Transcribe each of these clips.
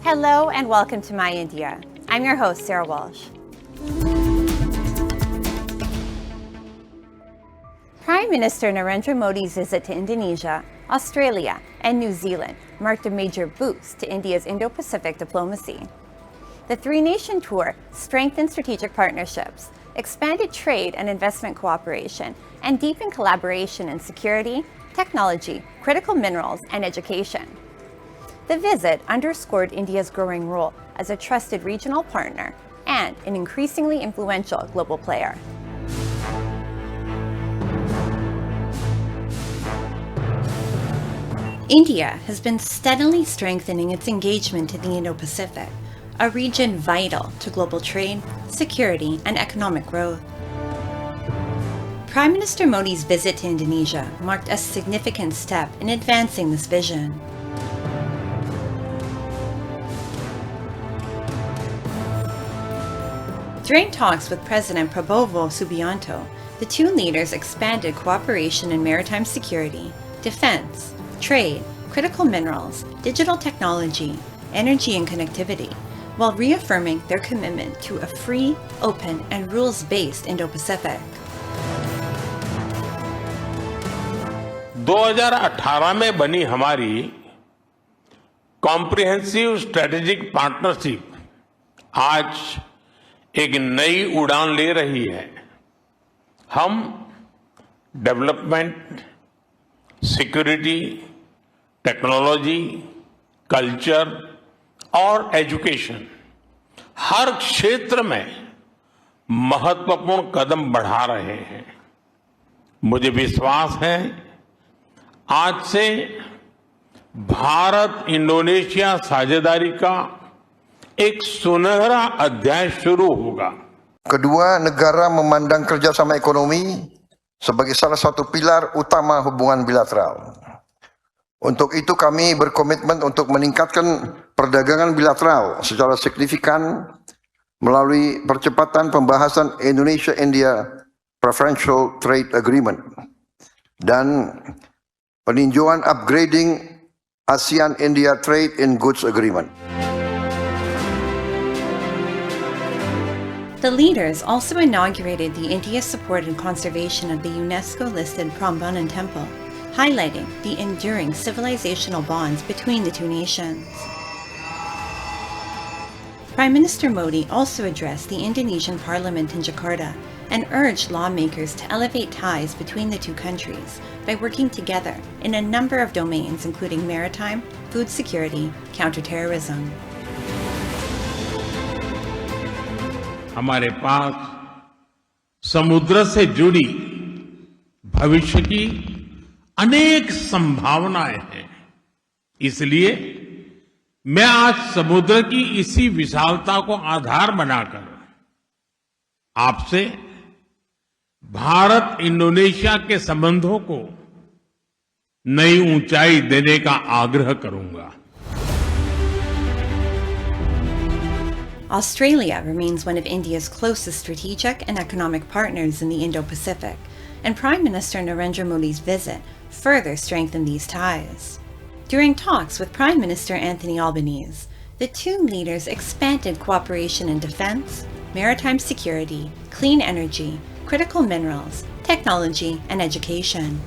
Hello and welcome to My India. I'm your host, Sarah Walsh. Prime Minister Narendra Modi's visit to Indonesia, Australia, and New Zealand marked a major boost to India's Indo-Pacific diplomacy. The three-nation tour strengthened strategic partnerships, expanded trade and investment cooperation, and deepened collaboration in security, technology, critical minerals, and education. The visit underscored India's growing role as a trusted regional partner and an increasingly influential global player. India has been steadily strengthening its engagement in the Indo-Pacific, a region vital to global trade, security, and economic growth. Prime Minister Modi's visit to Indonesia marked a significant step in advancing this vision. During talks with President Prabowo Subianto, the two leaders expanded cooperation in maritime security, defense, trade, critical minerals, digital technology, energy and connectivity, while reaffirming their commitment to a free, open, and rules-based Indo-Pacific. 2018 में बनी हमारी comprehensive strategic partnership आज एक नई उड़ान ले रही है। हम डेवलपमेंट, सिक्योरिटी, टेक्नोलॉजी, कल्चर और एजुकेशन हर क्षेत्र में महत्वपूर्ण कदम बढ़ा रहे हैं। मुझे विश्वास है आज से भारत इंडोनेशिया साझेदारी का एक सुनहरा अध्याय शुरू होगा। Kedua negara memandang kerjasama ekonomi sebagai salah satu pilar utama hubungan bilateral. Untuk itu kami berkomitmen untuk meningkatkan perdagangan bilateral secara signifikan melalui percepatan pembahasan Indonesia-India Preferential Trade Agreement dan peninjauan upgrading ASEAN-India Trade in Goods Agreement. The leaders also inaugurated the India-supported conservation of the UNESCO-listed Prambanan Temple, highlighting the enduring civilizational bonds between the two nations. Prime Minister Modi also addressed the Indonesian Parliament in Jakarta and urged lawmakers to elevate ties between the two countries by working together in a number of domains including maritime, food security, counterterrorism. हमारे पास समुद्र से जुड़ी भविष्य की अनेक संभावनाएं हैं। इसलिए मैं आज समुद्र की इसी विशालता को आधार बनाकर आपसे भारत इंडोनेशिया के संबंधों को नई ऊंचाई देने का आग्रह करूंगा। Australia remains one of India's closest strategic and economic partners in the Indo-Pacific, and Prime Minister Narendra Modi's visit further strengthened these ties. During talks with Prime Minister Anthony Albanese, the two leaders expanded cooperation in defense, maritime security, clean energy, critical minerals, technology, and education.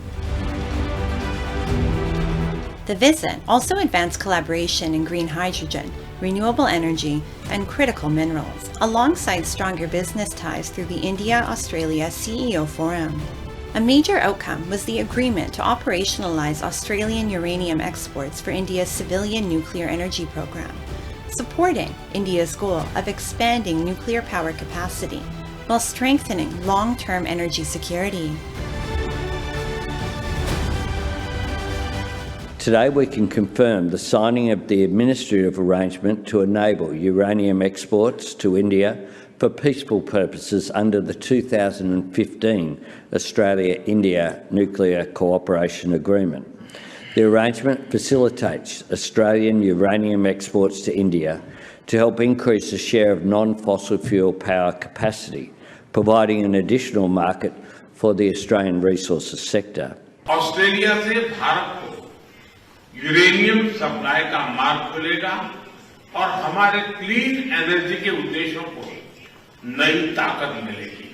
The visit also advanced collaboration in green hydrogen, renewable energy, and critical minerals, alongside stronger business ties through the India-Australia CEO Forum. A major outcome was the agreement to operationalize Australian uranium exports for India's civilian nuclear energy program, supporting India's goal of expanding nuclear power capacity while strengthening long-term energy security. Today we can confirm the signing of the administrative arrangement to enable uranium exports to India for peaceful purposes under the 2015 Australia-India Nuclear Cooperation Agreement. The arrangement facilitates Australian uranium exports to India to help increase the share of non-fossil fuel power capacity, providing an additional market for the Australian resources sector. Australia से भारत को uranium supply का मार्ग खुलेगा और हमारे clean energy के उद्देश्यों को नई ताकत मिलेगी।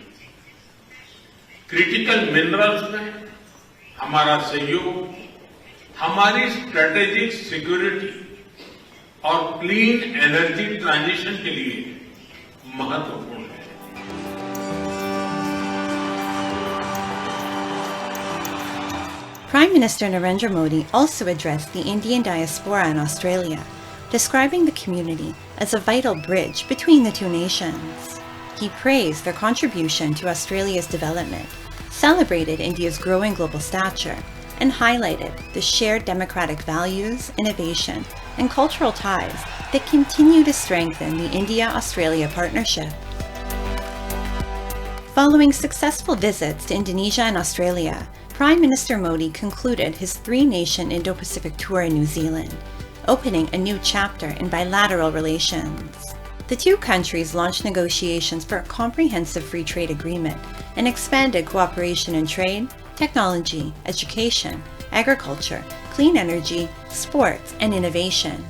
क्रिटिकल मिनरल्स में हमारा सहयोग हमारी स्ट्रेटेजिक सिक्योरिटी और क्लीन एनर्जी ट्रांजिशन के लिए महत्वपूर्ण है। Prime Minister Narendra Modi also addressed the Indian diaspora in Australia, describing the community as a vital bridge between the two nations. He praised their contribution to Australia's development, celebrated India's growing global stature, and highlighted the shared democratic values, innovation, and cultural ties that continue to strengthen the India-Australia partnership. Following successful visits to Indonesia and Australia, Prime Minister Modi concluded his three-nation Indo-Pacific tour in New Zealand, opening a new chapter in bilateral relations. The two countries launched negotiations for a comprehensive free trade agreement and expanded cooperation in trade, technology, education, agriculture, clean energy, sports, and innovation.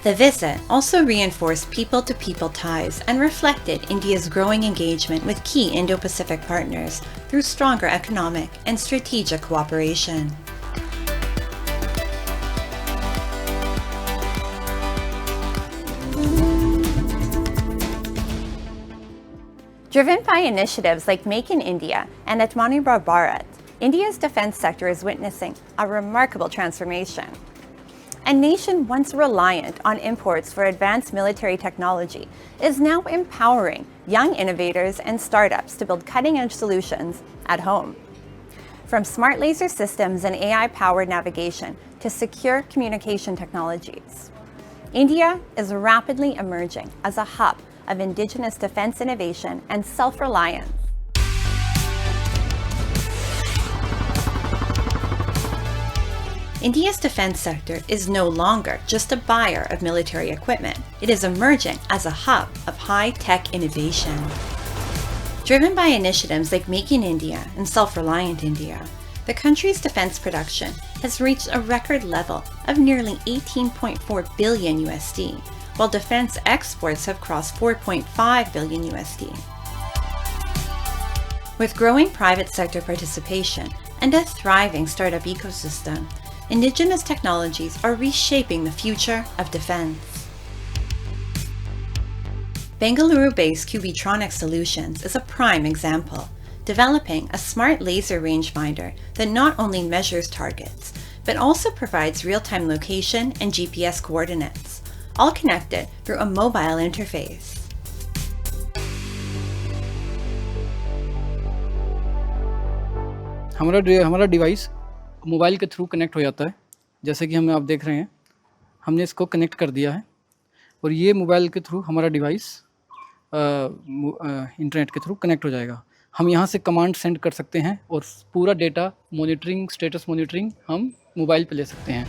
The visit also reinforced people-to-people ties and reflected India's growing engagement with key Indo-Pacific partners through stronger economic and strategic cooperation. Driven by initiatives like Make in India and Atmanirbhar Bharat, India's defense sector is witnessing a remarkable transformation. A nation once reliant on imports for advanced military technology is now empowering young innovators and startups to build cutting-edge solutions at home. From smart laser systems and AI-powered navigation to secure communication technologies, India is rapidly emerging as a hub of indigenous defense innovation and self-reliance. India's defense sector is no longer just a buyer of military equipment. It is emerging as a hub of high-tech innovation. Driven by initiatives like Make in India and Self-Reliant India, the country's defense production has reached a record level of nearly 18.4 billion USD, while defense exports have crossed 4.5 billion USD. With growing private sector participation and a thriving startup ecosystem, indigenous technologies are reshaping the future of defense. Bengaluru-based Cubitronic Solutions is a prime example, developing a smart laser rangefinder that not only measures targets, but also provides real-time location and GPS coordinates, all connected through a mobile interface. हमारा device mobile के through connect हो जाता है, जैसे कि आप देख रहे हैं, हमने इसको कनेक्ट कर दिया है और ये मोबाइल के थ्रू हमारा डिवाइस इंटरनेट के थ्रू कनेक्ट हो जाएगा। हम यहाँ से कमांड सेंड कर सकते हैं और पूरा डेटा मॉनिटरिंग, स्टेटस मॉनिटरिंग हम मोबाइल पे ले सकते हैं।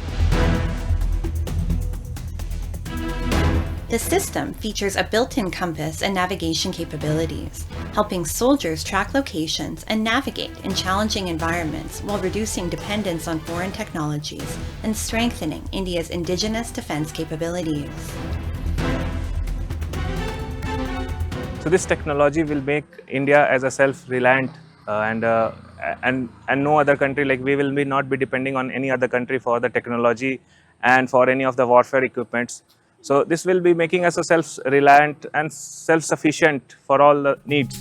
The system features a built-in compass and navigation capabilities, helping soldiers track locations and navigate in challenging environments while reducing dependence on foreign technologies and strengthening India's indigenous defense capabilities. So this technology will make India as a self-reliant and no other country, like we will not be depending on any other country for the technology and for any of the warfare equipments. So this will be making us a self-reliant and self-sufficient for all the needs.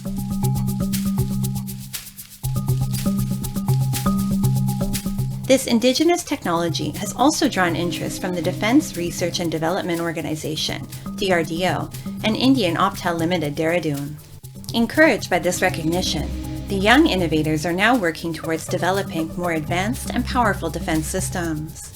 This indigenous technology has also drawn interest from the Defence Research and Development Organisation, DRDO, and Indian Optel Limited, Dehradun. Encouraged by this recognition, the young innovators are now working towards developing more advanced and powerful defence systems.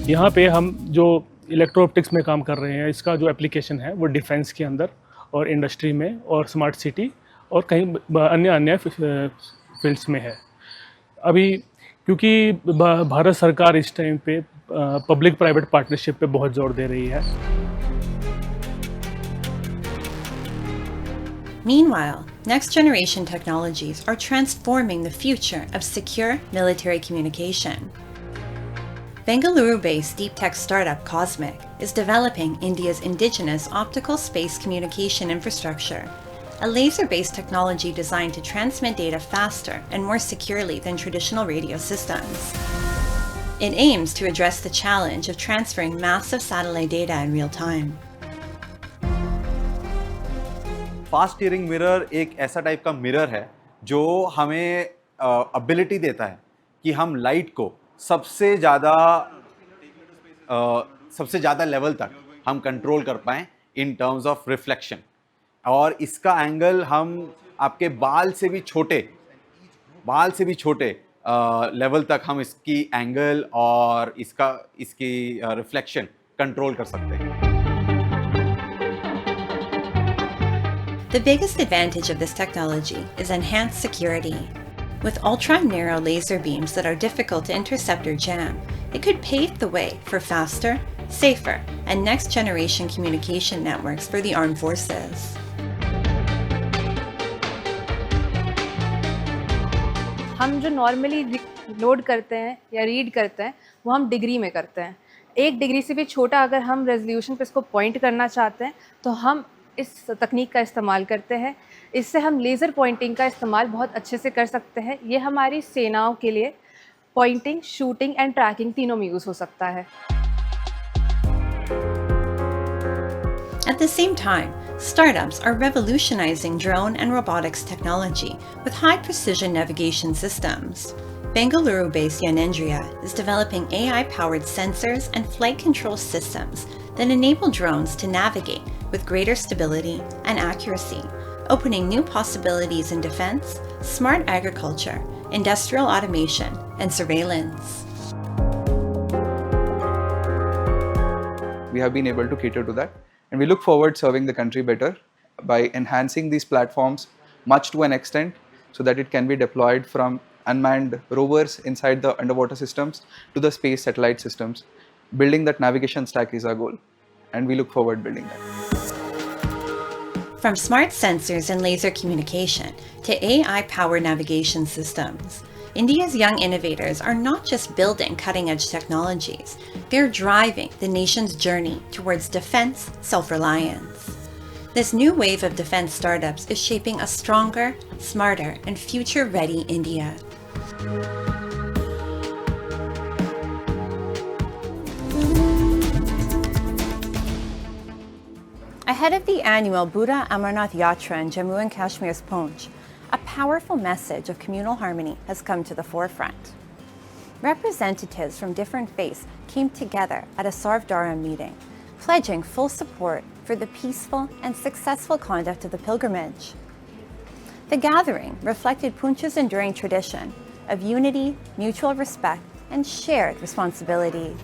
यहाँ पे हम जो electro optics में काम कर रहे हैं, इसका जो एप्लीकेशन है वो डिफेंस के अंदर और इंडस्ट्री में और स्मार्ट सिटी और कहीं अन्य फील्ड्स में है। अभी क्योंकि भारत सरकार इस टाइम पे पब्लिक प्राइवेट पार्टनरशिप पे बहुत जोर दे रही है। Meanwhile, next-generation technologies are transforming the future of secure military communication. Bengaluru-based deep tech startup Cosmic is developing India's indigenous optical space communication infrastructure, a laser-based technology designed to transmit data faster and more securely than traditional radio systems. It aims to address the challenge of transferring massive satellite data in real time. Fast steering mirror एक ऐसा type का mirror है जो हमें ability देता है कि हम लाइट को सबसे ज़्यादा लेवल तक हम कंट्रोल कर पाएँ इन टर्म्स ऑफ रिफ्लेक्शन, और इसका एंगल हम आपके बाल से भी छोटे लेवल तक हम इसकी एंगल और इसकी रिफ्लेक्शन कंट्रोल कर सकते हैं. The biggest advantage of this technology is enhanced security. With ultra-narrow laser beams that are difficult to intercept or jam, it could pave the way for faster, safer, and next-generation communication networks for the armed forces. हम जो normally load करते हैं या read करते हैं वो हम degree में करते हैं. 1 डिग्री से भी छोटा अगर हम रेजोल्यूशन पे इसको पॉइंट करना चाहते हैं तो हम इस तकनीक का इस्तेमाल करते हैं. इससे हम लेज़र पॉइंटिंग का इस्तेमाल बहुत अच्छे से कर सकते हैं. ये हमारी सेनाओं के लिए पॉइंटिंग, शूटिंग एंड ट्रैकिंग तीनों में यूज़ हो सकता है. At the same time, startups are revolutionizing drone and robotics technology with high-precision navigation systems. Bengaluru-based Jalandhar is developing AI-powered sensors and flight control systems that enable drones to navigate with greater stability and accuracy, opening new possibilities in defense, smart agriculture, industrial automation, and surveillance. We have been able to cater to that, and we look forward serving the country better by enhancing these platforms much to an extent so that it can be deployed from unmanned rovers inside the underwater systems to the space satellite systems. Building that navigation stack is our goal, and we look forward building that. From smart sensors and laser communication to AI-powered navigation systems, India's young innovators are not just building cutting-edge technologies, they're driving the nation's journey towards defense self-reliance. This new wave of defense startups is shaping a stronger, smarter, and future-ready India. Ahead of the annual Buddha Amarnath Yatra in Jammu and Kashmir's Poonch, a powerful message of communal harmony has come to the forefront. Representatives from different faiths came together at a Sarvdara meeting, pledging full support for the peaceful and successful conduct of the pilgrimage. The gathering reflected Poonch's enduring tradition of unity, mutual respect, and shared responsibility.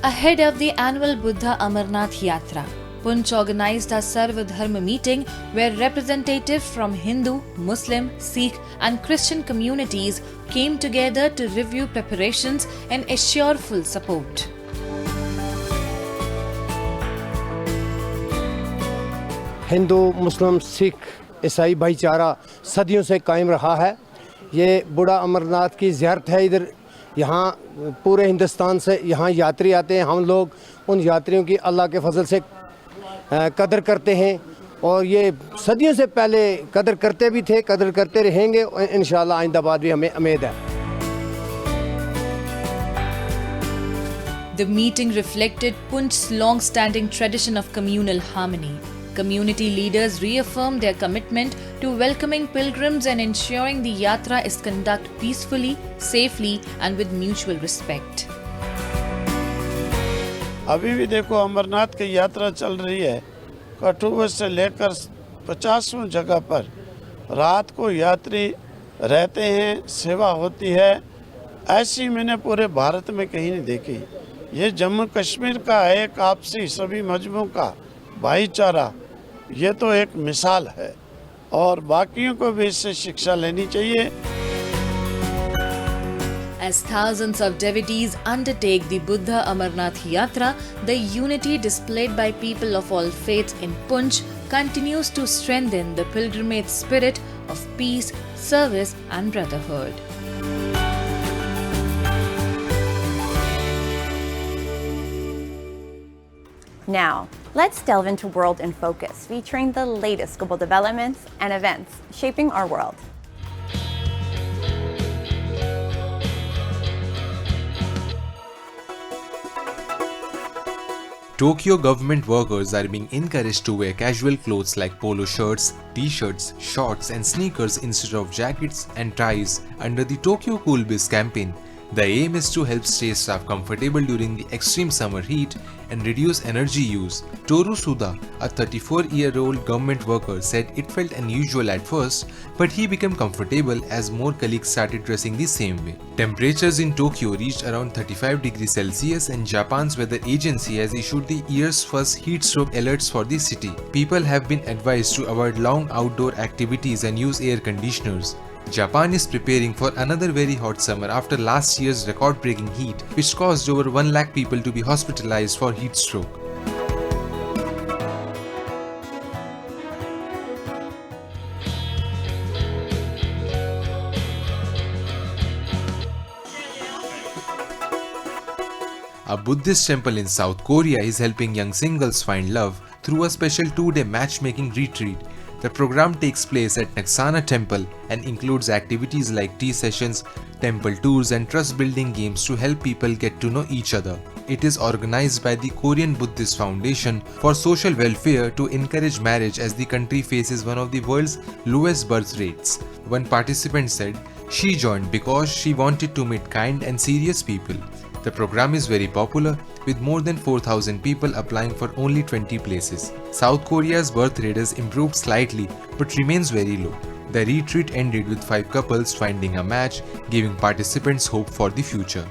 Ahead of the annual Buddha Amarnath Yatra, Poonch organized a Sarva Dharma meeting where representatives from Hindu, Muslim, Sikh and Christian communities came together to review preparations and assure full support. Hindu, मुस्लिम, सिख, ईसाई भाईचारा सदियों से कायम रहा है. ये बूढ़ा अमरनाथ की ज़ियारत है. इधर यहाँ पूरे हिंदुस्तान से यहाँ यात्री आते हैं. हम लोग उन यात्रियों की अल्लाह के फजल से कदर करते हैं और ये सदियों से पहले कदर करते भी थे, कदर करते रहेंगे और इंशाअल्लाह आइंदा बाद भी हमें उम्मीद है. The meeting reflected Poonch's long-standing tradition of communal harmony. Community leaders reaffirmed their commitment to welcoming pilgrims and ensuring the yatra is conducted peacefully, safely and with mutual respect. अभी भी देखो अमरनाथ की यात्रा चल रही है. कठुआ से लेकर 50 जगह पर रात को यात्री रहते हैं, सेवा होती है. ऐसी मैंने पूरे भारत में कहीं नहीं देखी. ये जम्मू कश्मीर का एक आपसी सभी मजहबों का भाईचारा, ये तो एक मिसाल है और बाकियों को भी इससे शिक्षा लेनी चाहिए. As thousands of devotees undertake the Buddha Amarnath Yatra, the unity displayed by people of all faiths in Poonch continues to strengthen the pilgrimage spirit of peace, service and brotherhood. Now, let's delve into World in Focus, featuring the latest global developments and events shaping our world. Tokyo government workers are being encouraged to wear casual clothes like polo shirts, t-shirts, shorts and sneakers instead of jackets and ties under the Tokyo Cool Biz campaign. The aim is to help stay staff comfortable during the extreme summer heat and reduce energy use. Toru Suda, a 34-year-old government worker, said it felt unusual at first, but he became comfortable as more colleagues started dressing the same way. Temperatures in Tokyo reached around 35 degrees Celsius and Japan's weather agency has issued the year's first heat stroke alerts for the city. People have been advised to avoid long outdoor activities and use air conditioners. Japan is preparing for another very hot summer after last year's record-breaking heat, which caused over 1 lakh people to be hospitalized for heat stroke. A Buddhist temple in South Korea is helping young singles find love through a special 2-day matchmaking retreat. The program takes place at Naksana Temple and includes activities like tea sessions, temple tours and trust-building games to help people get to know each other. It is organized by the Korean Buddhist Foundation for Social Welfare to encourage marriage as the country faces one of the world's lowest birth rates. One participant said she joined because she wanted to meet kind and serious people. The program is very popular, with more than 4,000 people applying for only 20 places. South Korea's birth rate has improved slightly but remains very low. The retreat ended with 5 couples finding a match, giving participants hope for the future.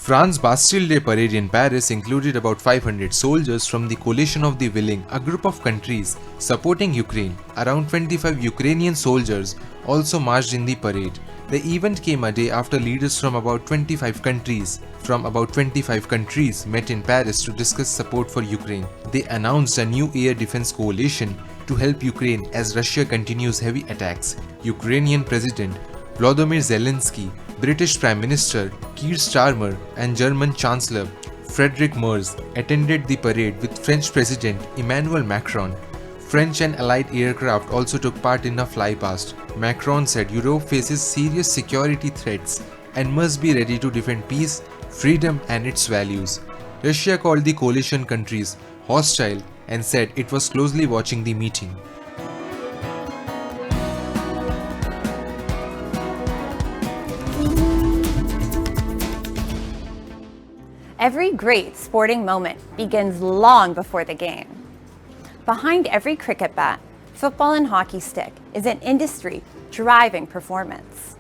France's Bastille Day parade in Paris included about 500 soldiers from the Coalition of the Willing, a group of countries supporting Ukraine. Around 25 Ukrainian soldiers also marched in the parade. The event came a day after leaders from about 25 countries met in Paris to discuss support for Ukraine. They announced a new air defense coalition to help Ukraine as Russia continues heavy attacks. Ukrainian President Volodymyr Zelensky, British Prime Minister Keir Starmer and German Chancellor Friedrich Merz attended the parade with French President Emmanuel Macron. French and Allied aircraft also took part in a flypast. Macron said Europe faces serious security threats and must be ready to defend peace, freedom and its values. Russia called the coalition countries hostile and said it was closely watching the meeting. Every great sporting moment begins long before the game. Behind every cricket bat, football and hockey stick is an industry driving performance.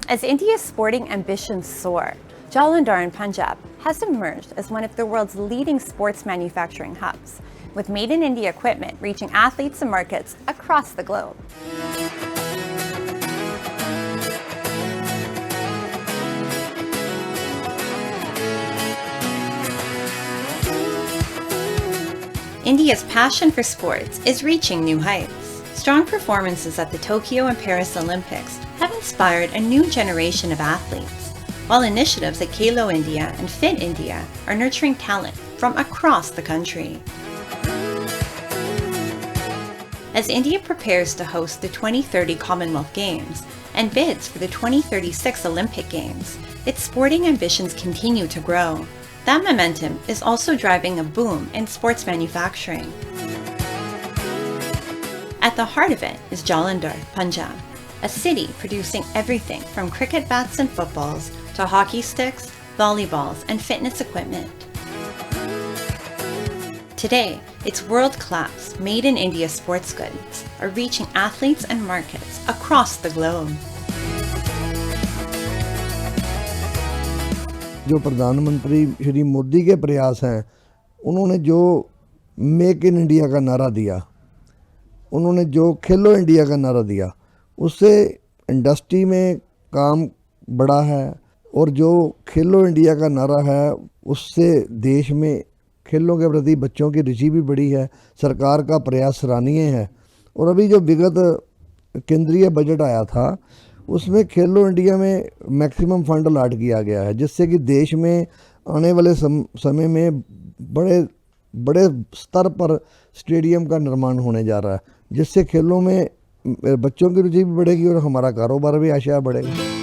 As India's sporting ambitions soar, Jalandhar in Punjab has emerged as one of the world's leading sports manufacturing hubs, with made-in-India equipment reaching athletes and markets across the globe. India's passion for sports is reaching new heights. Strong performances at the Tokyo and Paris Olympics have inspired a new generation of athletes, while initiatives at Khelo India and Fit India are nurturing talent from across the country. As India prepares to host the 2030 Commonwealth Games and bids for the 2036 Olympic Games, its sporting ambitions continue to grow. That momentum is also driving a boom in sports manufacturing. At the heart of it is Jalandhar, Punjab, a city producing everything from cricket bats and footballs to hockey sticks, volleyballs, and fitness equipment. Today, its world-class, made-in-India sports goods are reaching athletes and markets across the globe. जो प्रधानमंत्री श्री मोदी के प्रयास हैं, उन्होंने जो make in India का नारा दिया, उन्होंने जो खेलो इंडिया का नारा दिया, उससे इंडस्ट्री में काम बढ़ा है और जो खेलो इंडिया का नारा है उससे देश में खेलों के प्रति बच्चों की रुचि भी बढ़ी है। सरकार का प्रयास सराहनीय है। और अभी जो विगत केंद्रीय बजट आया था उसमें खेलो इंडिया में मैक्सिमम फंड अलाट किया गया है, जिससे कि देश में आने वाले समय में बड़े स्तर पर स्टेडियम का निर्माण होने जा रहा है, जिससे खेलों में बच्चों की रुचि भी बढ़ेगी और हमारा कारोबार भी आशा बढ़ेगा।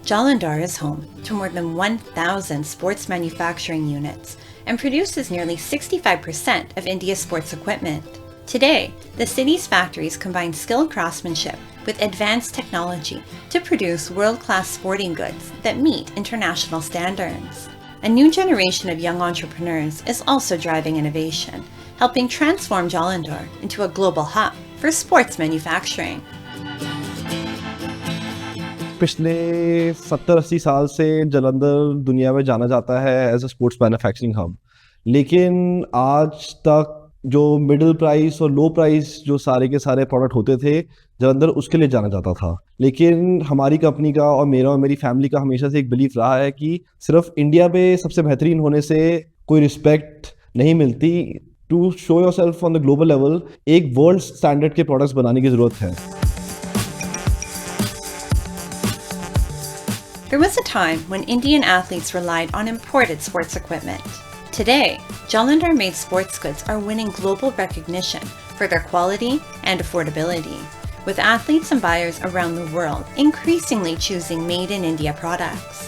Jalandhar is home to more than 1,000 sports manufacturing units and produces nearly 65% of India's sports equipment. Today, the city's factories combine skilled craftsmanship with advanced technology to produce world-class sporting goods that meet international standards. A new generation of young entrepreneurs is also driving innovation, helping transform Jalandhar into a global hub for sports manufacturing. पिछले 70-80 साल से जालंधर दुनिया में जाना जाता है as a sports manufacturing hub, लेकिन आज तक जो मिडिल प्राइस और लो प्राइस जो सारे के सारे प्रोडक्ट होते थे जालंधर उसके लिए जाना जाता था। लेकिन हमारी कंपनी का और मेरा और मेरी फैमिली का हमेशा से एक बिलीफ रहा है कि सिर्फ इंडिया में सबसे बेहतरीन होने से कोई रिस्पेक्ट नहीं मिलती। To show yourself on the global level एक वर्ल्ड स्टैंडर्ड के प्रोडक्ट्स बनाने की ज़रूरत है। There was a time when Indian athletes relied on imported sports equipment. Today, Jalandhar-made sports goods are winning global recognition for their quality and affordability, with athletes and buyers around the world increasingly choosing made-in-India products.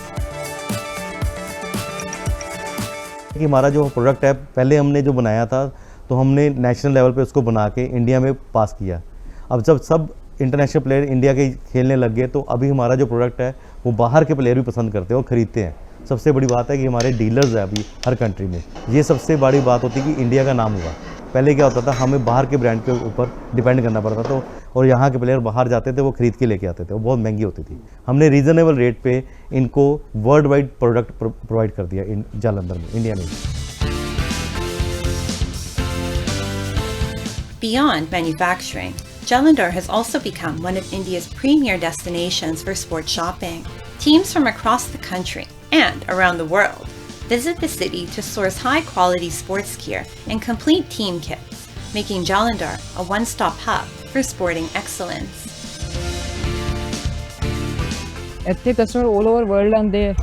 हमारा जो product है पहले हमने जो बनाया था तो हमने नेशनल लेवल पे उसको बना के इंडिया में पास किया। अब जब सब इंटरनेशनल प्लेयर इंडिया के खेलने लग गए तो अभी हमारा जो प्रोडक्ट है वो बाहर के प्लेयर भी पसंद करते हैं और ख़रीदते हैं। सबसे बड़ी बात है कि हमारे डीलर्स हैं अभी हर कंट्री में। ये सबसे बड़ी बात होती है कि इंडिया का नाम हुआ। पहले क्या होता था, हमें बाहर के ब्रांड के ऊपर डिपेंड करना पड़ता था और यहाँ के प्लेयर बाहर जाते थे, वो ख़रीद के लेके आते थे, वो बहुत महंगी होती थी। हमने रीज़नेबल रेट पे इनको वर्ल्ड वाइड प्रोडक्ट प्रोवाइड कर दिया जालंधर में, इंडिया में। Beyond manufacturing, Jalandhar has also become one of India's premier destinations for sports shopping. Teams from across the country and around the world visit the city to source high-quality sports gear and complete team kits, making Jalandhar a one-stop hub for sporting excellence. ਇੱਥੇ customer 올 over world ਆਉਂਦੇ ਆ,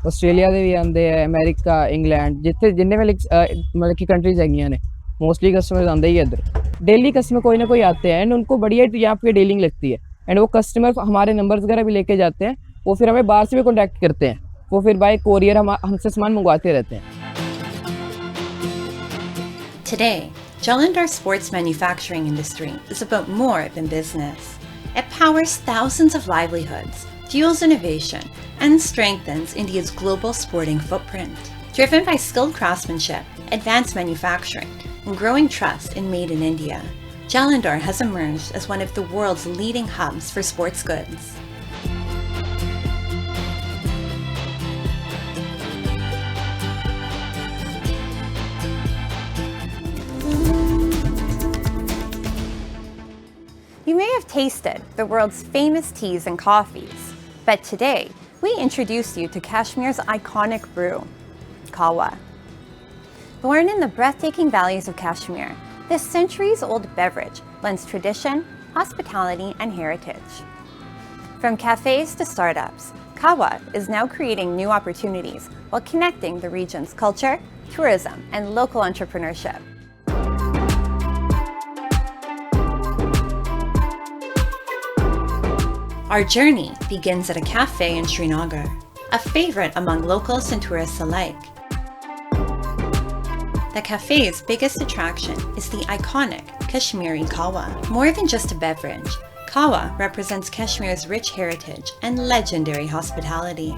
Australia ਦੇ ਵੀ ਆਉਂਦੇ ਆ, America, England, ਜਿੱਥੇ ਜਿੰਨੇ ਵੀ मतलब कि कंट्रीज हैगियाँ ने मोस्टली कस्टमर्स आते ही इधर। डेली कस्टमर कोई ना कोई आते हैं एंड उनको बढ़िया यहाँ पे डीलिंग लगती है एंड वो कस्टमर हमारे नंबर्स वगैरह भी लेके जाते हैं। वो फिर हमें बाहर से भी कॉन्टैक्ट करते हैं, वो फिर बाय कोरियर हमसे सामान मंगवाते रहते हैं। Today, Jalandhar's sports manufacturing industry is about more than business. It powers thousands of livelihoods, fuels innovation, and strengthens India's global sporting footprint. Driven by skilled craftsmanship, advanced manufacturing, and growing trust in Made in India, Jalandhar has emerged as one of the world's leading hubs for sports goods. You may have tasted the world's famous teas and coffees, but today we introduce you to Kashmir's iconic brew, Kahwa. Born in the breathtaking valleys of Kashmir, this centuries-old beverage blends tradition, hospitality, and heritage. From cafes to startups, Kahwa is now creating new opportunities while connecting the region's culture, tourism, and local entrepreneurship. Our journey begins at a cafe in Srinagar, a favorite among locals and tourists alike. The cafe's biggest attraction is the iconic Kashmiri Kahwa. More than just a beverage, Kahwa represents Kashmir's rich heritage and legendary hospitality.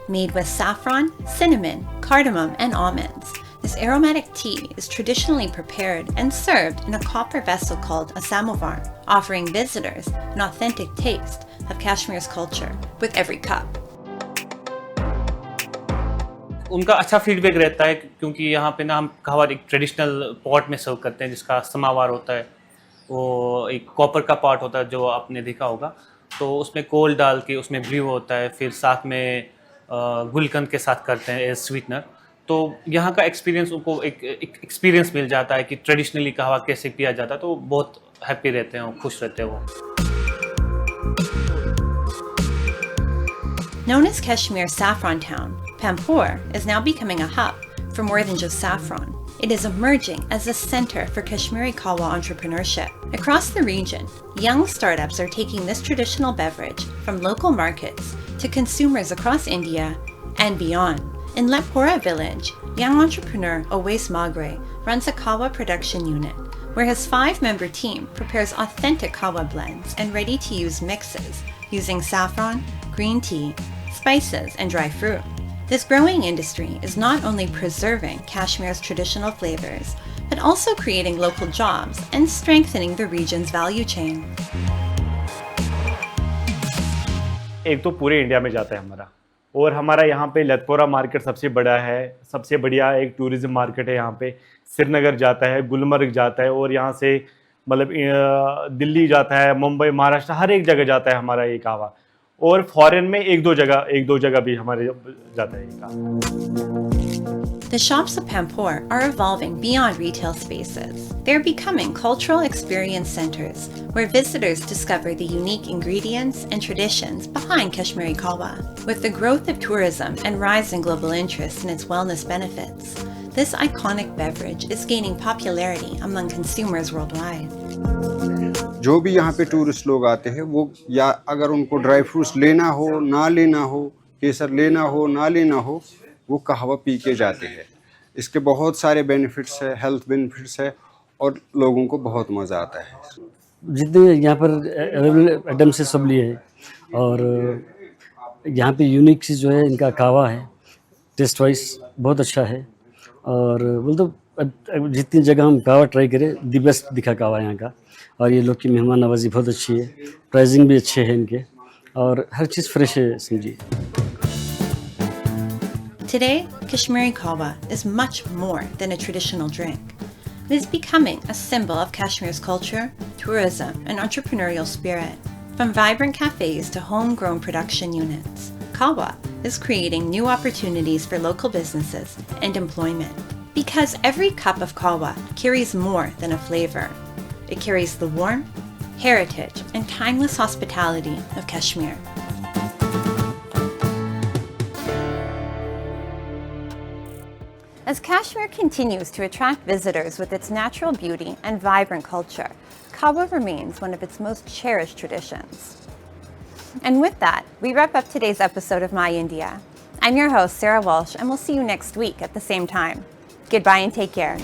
Made with saffron, cinnamon, cardamom, and almonds, this aromatic tea is traditionally prepared and served in a copper vessel called a samovar, offering visitors an authentic taste of Kashmir's culture with every cup. उनका अच्छा feedback रहता है क्योंकि यहाँ पे ना हम कहवा एक ट्रेडिशनल पॉट में सर्व करते हैं जिसका समावार होता है। वो एक कॉपर का पॉट होता है जो आपने देखा होगा, तो उसमें कोल डाल के उसमें ब्रू होता है, फिर साथ में गुलकंद के साथ करते हैं एज स्वीटनर। तो यहाँ का एक्सपीरियंस उनको एक एक्सपीरियंस मिल जाता है कि ट्रेडिशनली कहवा कैसे पिया जाता है, तो बहुत हैप्पी रहते हैं, खुश रहते हैं वो। Known as Kashmir's saffron town, Pampore is now becoming a hub for more than just saffron. It is emerging as a center for Kashmiri Kahwa entrepreneurship. Across the region, young startups are taking this traditional beverage from local markets to consumers across India and beyond. In Lepora village, young entrepreneur Owais Magre runs a Kahwa production unit, where his 5-member team prepares authentic Kahwa blends and ready-to-use mixes using saffron, green tea, spices, and dry fruit. This growing industry is not only preserving Kashmir's traditional flavors, but also creating local jobs and strengthening the region's value chain. एक तो पूरे India में जाता है हमारा, और हमारा यहाँ पे लतपोरा मार्केट सबसे बड़ा है, सबसे बढ़िया एक टूरिज्म मार्केट है। यहाँ पे श्रीनगर जाता है, गुलमर्ग जाता है, और यहाँ से मतलब दिल्ली जाता है, मुंबई, महाराष्ट्र, हर एक जगह जाता है हमारा ये कहवा। और फॉरेन में एक दो जगह भी हमारे जाता है ये कहवा। The shops of Pampore are evolving beyond retail spaces. They're becoming cultural experience centers where visitors discover the unique ingredients and traditions behind Kashmiri Kahwa. With the growth of tourism and rising global interest in its wellness benefits, this iconic beverage is gaining popularity among consumers worldwide. जो भी यहाँ पे tourist लोग आते हैं वो, या अगर उनको ड्राई फ्रूट्स लेना हो ना लेना हो, केसर लेना हो ना लेना हो, वो कहवा पी के जाते हैं। इसके बहुत सारे बेनिफिट्स है, हेल्थ बेनिफिट्स है, और लोगों को बहुत मज़ा आता है। जितने यहाँ पर अवेलेबल आइटम से सब लिए हैं, और यहाँ पे यूनिक चीज़ जो है इनका कहवा है, टेस्ट वाइज बहुत अच्छा है। और बोल तो जितनी जगह हम कहवा ट्राई करें, दी बेस्ट दिखा कहवा यहाँ का। और ये लोग की मेहमान नवाजी बहुत अच्छी है, प्राइसिंग भी अच्छे हैं इनके, और हर चीज़ फ्रेश है समझिए। Today, Kashmiri Kahwa is much more than a traditional drink. It is becoming a symbol of Kashmir's culture, tourism, and entrepreneurial spirit. From vibrant cafes to homegrown production units, Kahwa is creating new opportunities for local businesses and employment. Because every cup of Kahwa carries more than a flavor. It carries the warmth, heritage, and timeless hospitality of Kashmir. As Kashmir continues to attract visitors with its natural beauty and vibrant culture, Kahwa remains one of its most cherished traditions. And with that, we wrap up today's episode of My India. I'm your host, Sarah Walsh, and we'll see you next week at the same time. Goodbye and take care.